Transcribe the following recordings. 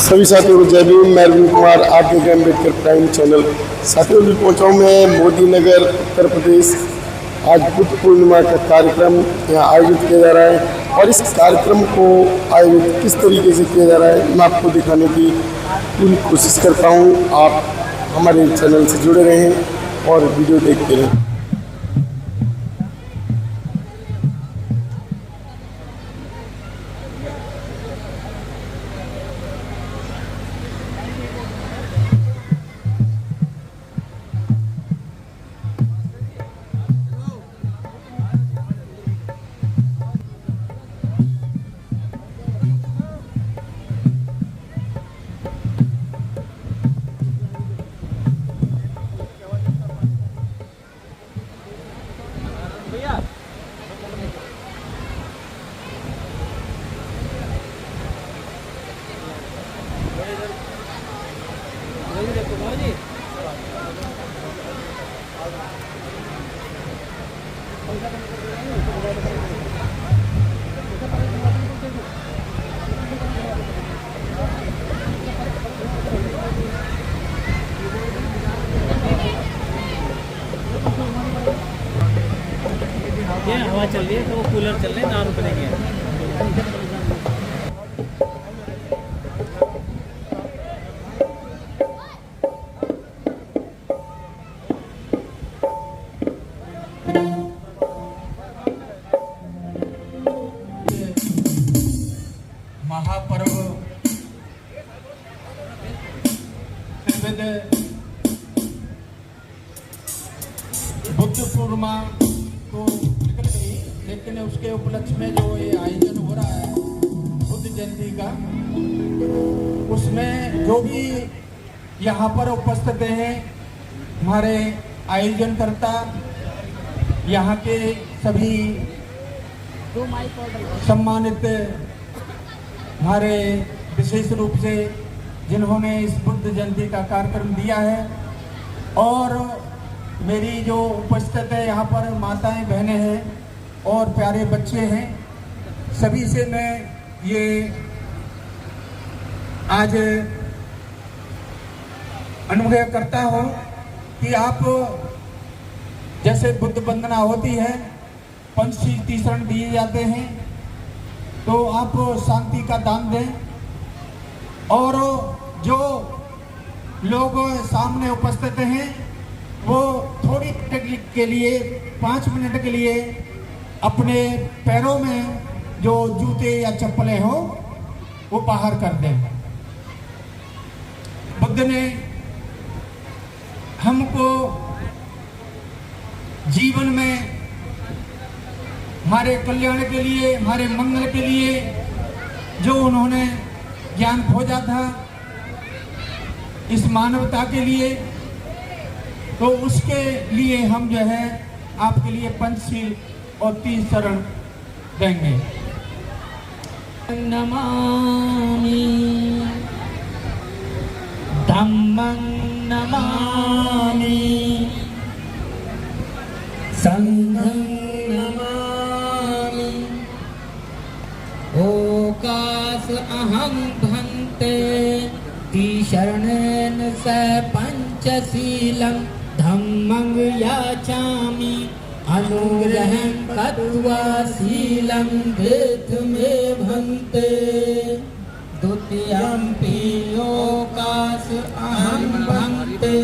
सभी साथियों को जय भीम। मैं अरविंद कुमार, आप देख रहे हैं अम्बेडकर प्राइम चैनल। साथियों भी पहुंचा हूँ मैं मोदी नगर, उत्तर प्रदेश। आज बुद्ध पूर्णिमा का कार्यक्रम यहाँ आयोजित किया जा रहा है और इस कार्यक्रम को आयोजित किस तरीके से किया जा रहा है मैं आपको दिखाने की पूरी कोशिश करता हूँ। आप हमारे चैनल से जुड़े रहें और वीडियो देखते रहें। हवा चल रही है तो वो कूलर चल रहे हैं, ना रुकनेंगे। महापर्व बुद्ध पूर्णिमा तो निकल गई, लेकिन उसके उपलक्ष्य में जो ये आयोजन हो रहा है बुद्ध जयंती का, उसमें जो भी यहाँ पर उपस्थित हैं हमारे आयोजनकर्ता, यहाँ के सभी सम्मानित हमारे विशेष रूप से जिन्होंने इस बुद्ध जयंती का कार्यक्रम दिया है, और मेरी जो उपस्थित है यहाँ पर माताएं बहनें हैं और प्यारे बच्चे हैं, सभी से मैं ये आज अनुभव करता हूँ कि आप जैसे बुद्ध वंदना होती है, पंचशील शरण दिए जाते हैं, तो आप शांति का दान दें। और जो लोग सामने उपस्थित हैं वो थोड़ी देर के लिए 5 मिनट के लिए अपने पैरों में जो जूते या चप्पलें हो वो बाहर कर दें। बुद्ध ने हमको जीवन में हमारे कल्याण के लिए, हमारे मंगल के लिए जो उन्होंने ज्ञान खोजा था इस मानवता के लिए, तो उसके लिए हम जो है आपके लिए पंचशील और 3 शरण देंगे। नमामि धम्मं नमामि संघं नमामि ओकास अहं भन्ते शरणेन स पंचशीलं धम्मं याचामि अनुग्रहं कृत्वा शीलं वेद मे भन्ते द्वितीयंपि ओकास अहं भन्ते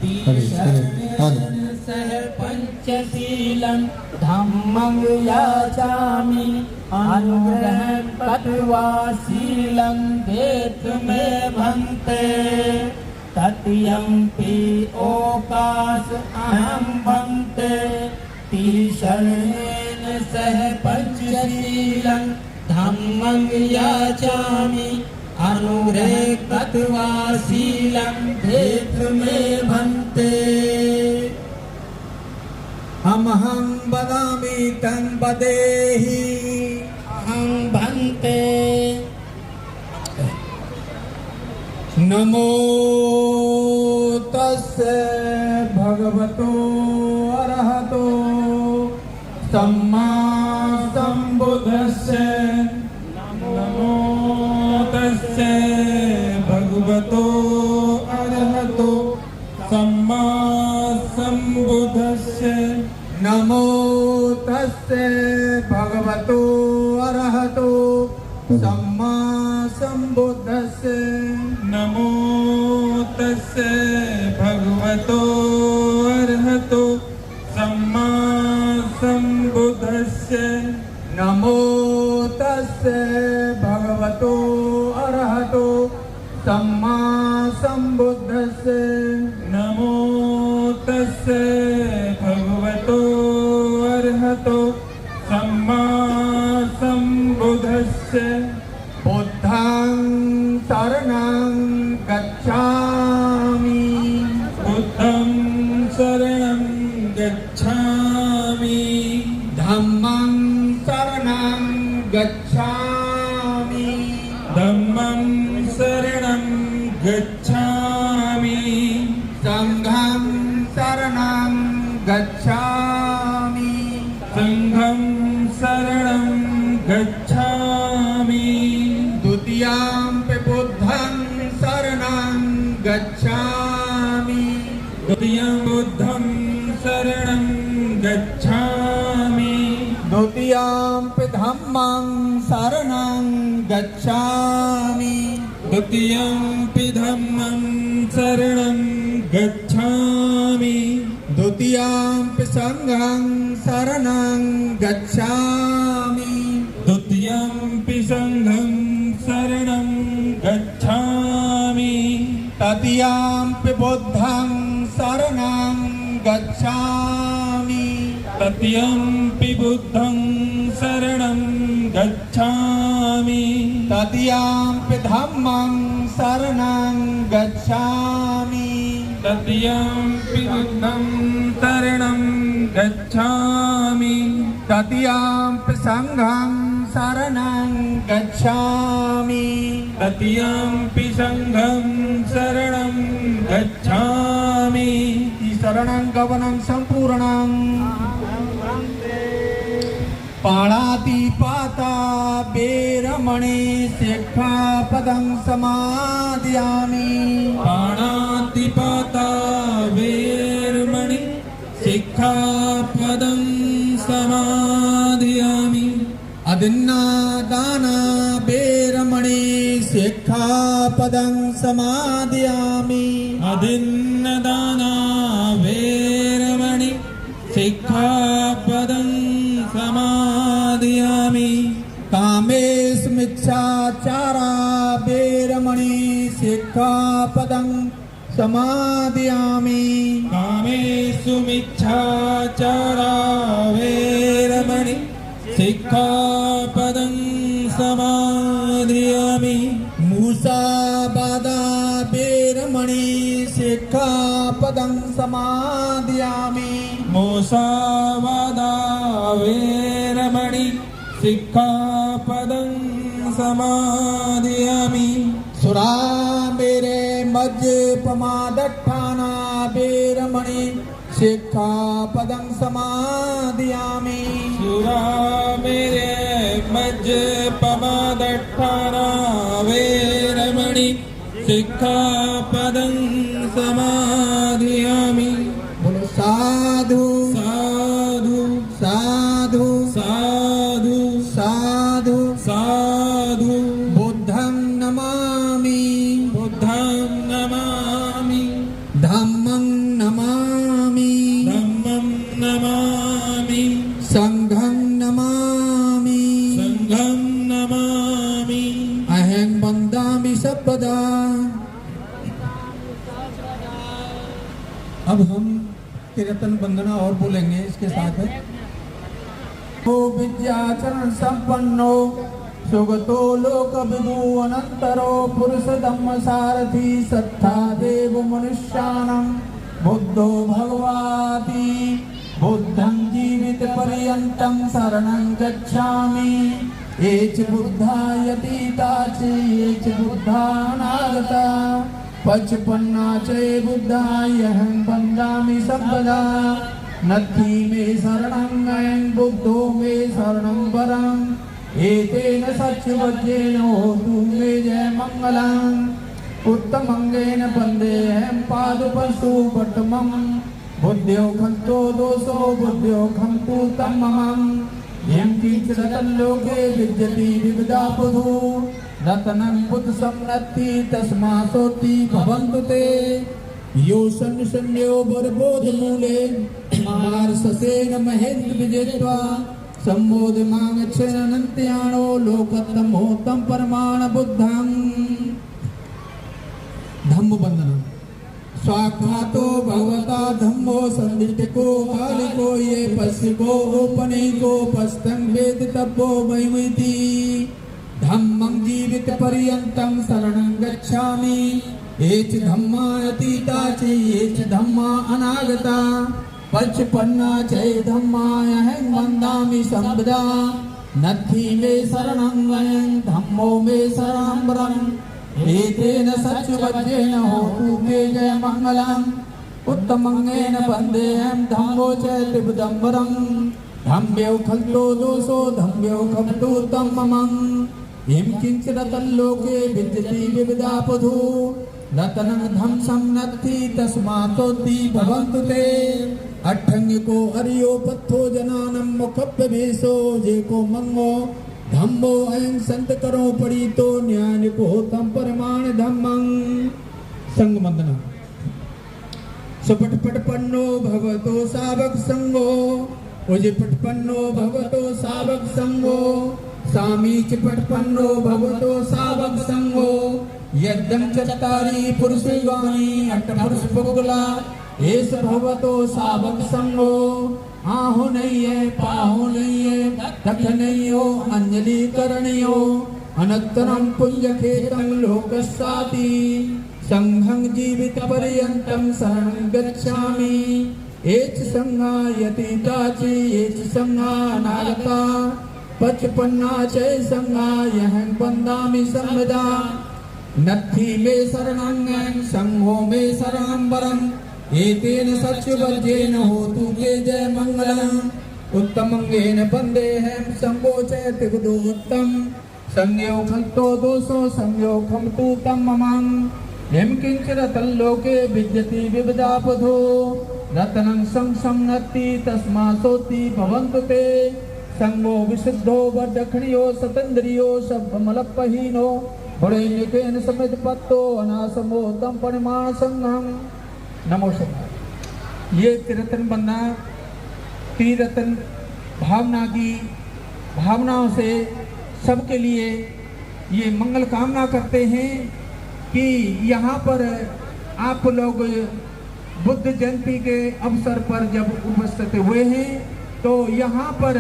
शरणेन सह पंचशीलं धम्मं याचामि अनुग्रहं कृत्वा शीलं वेद मे भन्ते तृतीयंपि ओकास अहं भन्ते शरणेन सह पंचशीलं धम्मं याचामि अनुग्रहं कृत्वा शीलं वेद मे भन्ते अहं वदामि तं वदेहि अहं भन्ते नमो तस्से भगवतो अरहतो सम्मा सम्बुद्धस्से नमो तस्से भगवतो अरहतो सम्मा सम्बुद्धस्य नमो तस्से भगवतो अरहतो सम्मा सम्बुद्धस्य नमो तस्से भगवतो अरहतो सम्मा सम्बुद्धस्य नमो तस्से भगवतो अरहतो सम्मा सम्बुद्धस्य नमो तस्से भगवतो अरहतो सम्मा सम्बुद्धस्य बुद्धं शरणं गच्छामि बुद्धं शरणं गच्छामि धम्मं शरणं गच्छामि धम्मं शरणं गच्छामि संघं शरणं गच्छामि संघं शरणं गच्छामि द्वितीयंपि बुद्धं शरणं गच्छामि द्वितीयं बुद्धं शरणं गच्छामि द्वितीयंपि धम्मं शरणं गच्छामि द्वितीयंपि धम्मं शरणं गच्छामि द्वितीयंपि संघं शरणं गच्छामि द्वितीयंपि संघं शरणं गच्छामि तृतीयंपि बुद्धं शरणं गच्छामि तृतीयंपि बुद्धं शरणं गच्छामि तृतीयंपि धम्मं शरणं गच्छामि तृतीयंपि बुद्धं शरणं गच्छामि तृतीयंपि संघं शरणं गच्छामि तृतीयंपि संघं शरणं गच्छामि शरणं गमनं संपूर्णं पाणातिपाता वेरमणि शिक्षापदं समादयामि पाणातिपाता वेरमणि शिक्षापदं समादयामि अदिन्नादाना वेरमणि शिक्षापदं समादयामि अदिन्नदाना वेरमणि शिक्षापदं समादयामि कामेषुमिच्छाचारा वेरमणि शिक्षापदं समादयामि कामेषुमिच्छाचारा वेरमणि शिक्षापदं समादयामि मूसावादा वेरमणि शिक्षापदं समादयामि मूसावादा वेरमणि शिक्षापदं समादयामि सुरामेरे मज्जपमादट्ठाना वेरमणि शिक्षापदं समादयामि सुरामेरे मज्जपमादट्ठाना वेरमणि शिक्षापदं समादयामि बोलो साधु साधु साधु साधु साधु साधु बुद्धं नमामि बुद्धं नमामि धम्मं नमामि धम्मं नमामि संघं नमामि संघं नमामि अहं वन्दामि सर्वदा। अब हम कीर्तन वंदना और बोलेंगे इसके साथ है। ओ विद्याचरण संपन्नो सुगतो लोक विदु अनंतरो पुरुष धम्म सारथी सत्ता देव मनुष्याणं बुद्धो भगवाति बुद्धं जीवित पर्यन्तं शरणं गच्छामि ये च बुद्धा यतीता च ये च बुद्धा अनागता पचपन्ना च बुद्धायहं वन्दामि सर्वदा नत्थि मे शरणं अयं बुद्धो मे शरणं वरम् एतेन सत्यवज्रेण होतु मे जय मङ्गलम् उत्तमंगेन वन्देऽहं पादुपशुपट्टमं बुद्ध्यो खन्तो दोषो बुद्ध्यो खन्तु तममं यं किञ्चिदतल्लोके विद्यति विविधा पुधु रत्नं बुद्ध सम्नत्ति तस्मासोति भवन्तु ते यो सन्निसन्यो वरबोधमूले मार्षसेन महेन्द्र विजेत्वा सम्मोदमागच्छन्त्याणो लोकतमोत्तम परमाण बुद्धं धम्म बंधन स्वाख्यातो भगवता धम्मो संदिष्टिको कालिको ये पश्चिको उपनिको पश्चिम वेद तपो वैमिति धम्मं जीवित पर्यन्तं शरणं गच्छामि एच धम्मा अतीता च एच धम्मा अनागता पचपन्ना चै धम्मायहं वन्दामि सर्वदा नत्थि मे शरणं वयं धम्मो मे शरणं वरम् एतेन सच्चवज्जेन होतु मे जय मंगलम् उत्तमंगेन वन्देऽहं धम्मो च त्रिपदम्बरं धम्म्यो खल्तो दोषो धम्म्यो खम्तो तममं यं किञ्चिदतल्लोके विद्यति विविधा पुधु रत्नं धम सम्नत्ति तस्मातोति भवन्तु ते अट्ठंगिको अरियो पत्थो जनानं मुखभ्यभेषो जेको मंगो धम्मो अयं संत करो पड़ी तो न्याय को तम परमाण धम्मं संग मंदना सुपट पटपन्नो भगवतो सावक संगो ओजे पटपन्नो भगवतो सावक संगो सामीच पटपन्नो भगवतो सावक संगो यद्दं चत्तारि पुरुषगानि अष्टपुरुष पुगला एस भगवतो सावक संगो आहु नहीं है पाहु नहीं है दख नहीं हो अंजलि करणियो अनंतरम पुण्य खेतम लोकस्साति संघं जीवित पर्यंतं शरणं गच्छामि एच संघा यतीता च एच संघा अनागता पचपन्ना च संघा यहं वन्दामि सर्वदा नत्थि मे शरणं संघो मे शरणं वरम् एतेन सच्चवज्जेन होतु मे जय मंगलम् उत्तमंगेन वन्देऽहं संगो च त्रिविधोत्तम संज्ञो खल्तो दोषो संज्ञो खम्तु तममं यं किञ्चिदतल्लोके विद्यति विविधा पुधु रत्नं सम्नत्ति तस्मासोति भवन्तु ते संगो विशुद्धो वरदक्षिणयो सतेन्द्रियो सभमलपहीनो बड़े निकेन समित पत्तो अनासमो तम परिमाण संघं नमो शंकर। ये त्रिरत्न बंधना त्रिरत्न भावना की भावनाओं से सबके लिए ये मंगल कामना करते हैं कि यहाँ पर आप लोग बुद्ध जयंती के अवसर पर जब उपस्थित हुए हैं तो यहाँ पर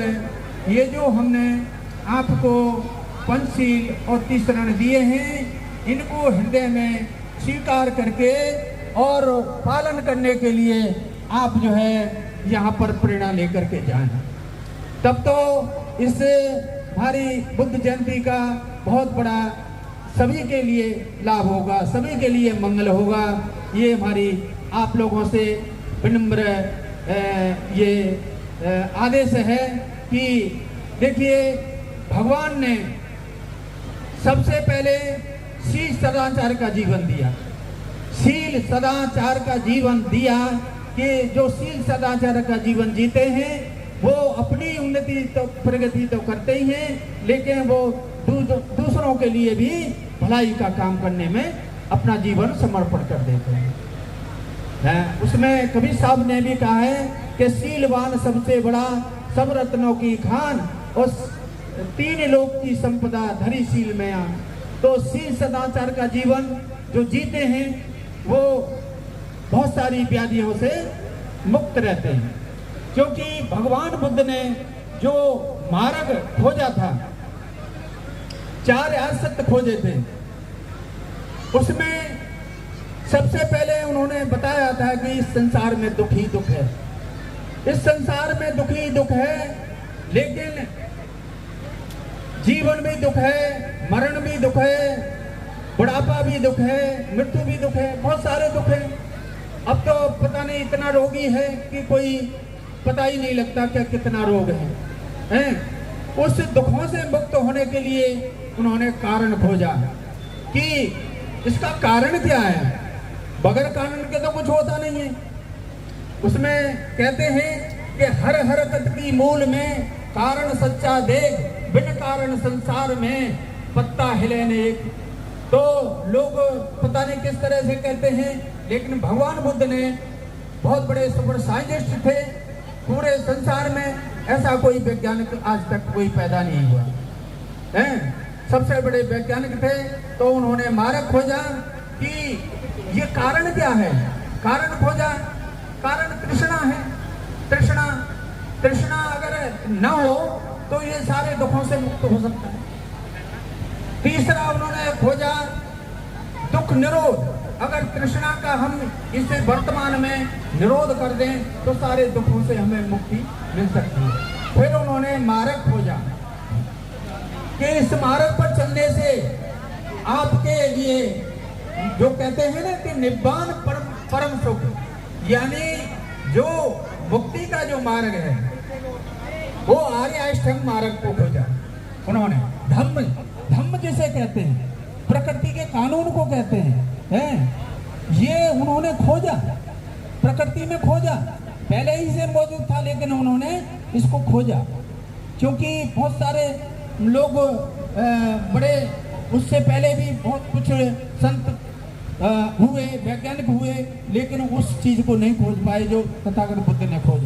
ये जो हमने आपको पंचशील और तीसरण दिए हैं इनको हृदय में स्वीकार करके और पालन करने के लिए आप जो है यहाँ पर प्रेरणा लेकर के जाएं। तब तो इससे हमारी बुद्ध जयंती का बहुत बड़ा सभी के लिए लाभ होगा, सभी के लिए मंगल होगा। ये हमारी आप लोगों से विनम्र ये आदेश है कि देखिए भगवान ने सबसे पहले शील सदाचार का जीवन दिया, शील सदाचार का जीवन दिया कि जो शील सदाचार का जीवन जीते हैं वो अपनी उन्नति तो प्रगति तो करते ही हैं लेकिन वो दूसरों के लिए भी भलाई का काम करने में अपना जीवन समर्पण कर देते हैं। उसमें कबीर साहब ने भी कहा है कि शीलवान सबसे बड़ा सब रत्नों की खान और तीन लोक की संपदा धरी शील में आन। तो शील सदाचार का जीवन जो जीते हैं वो बहुत सारी व्याधियों से मुक्त रहते हैं, क्योंकि भगवान बुद्ध ने जो मार्ग खोजा था, 4 सत्य खोजे थे, उसमें सबसे पहले उन्होंने बताया था कि इस संसार में दुख ही दुख है, इस संसार में दुख ही दुख है, लेकिन जीवन भी दुख है, मरण भी दुख है, बुढ़ापा भी दुख है, मृत्यु भी दुख है, बहुत सारे दुख है। अब तो पता नहीं इतना रोगी है कि कोई पता ही नहीं लगता क्या कितना रोग है। उस दुखों से मुक्त होने के लिए उन्होंने कारण खोजा कि इसका कारण क्या है? बगैर कारण के तो कुछ होता नहीं है। उसमें कहते हैं कि हर हरकत की मूल में कारण सच्चा देख, बिन कारण संसार में पत्ता हिले ने एक। तो लोग पता नहीं किस तरह से कहते हैं, लेकिन भगवान बुद्ध ने बहुत बड़े सुपर साइंटिस्ट थे। पूरे संसार में ऐसा कोई वैज्ञानिक आज तक कोई पैदा नहीं हुआ है। सबसे बड़े वैज्ञानिक थे। तो उन्होंने मार्ग खोजा कि ये कारण क्या है। कारण खोजा, कारण तृष्णा है। तृष्णा तृष्णा अगर न हो तो ये सारे दुखों से मुक्त हो सकता है। तीसरा उन्होंने खोजा दुख निरोध। अगर तृष्णा का हम इसे वर्तमान में निरोध कर दें तो सारे दुखों से हमें मुक्ति मिल सकती है। फिर उन्होंने मार्ग खोजा कि इस मार्ग पर चलने से आपके लिए जो कहते हैं ना कि निब्बान परम सुख, यानी जो मुक्ति का जो मार्ग है वो आर्य अष्टांग मार्ग को खोजा उन्होंने। धम्म जिसे कहते हैं, प्रकृति के कानून को कहते हैं, ये उन्होंने खोजा, प्रकृति में खोजा। पहले ही से मौजूद था लेकिन उन्होंने इसको खोजा, क्योंकि बहुत सारे लोग बड़े उससे पहले भी बहुत कुछ संत हुए, वैज्ञानिक हुए, लेकिन उस चीज को नहीं खोज पाए जो तथागत बुद्ध ने खोजा।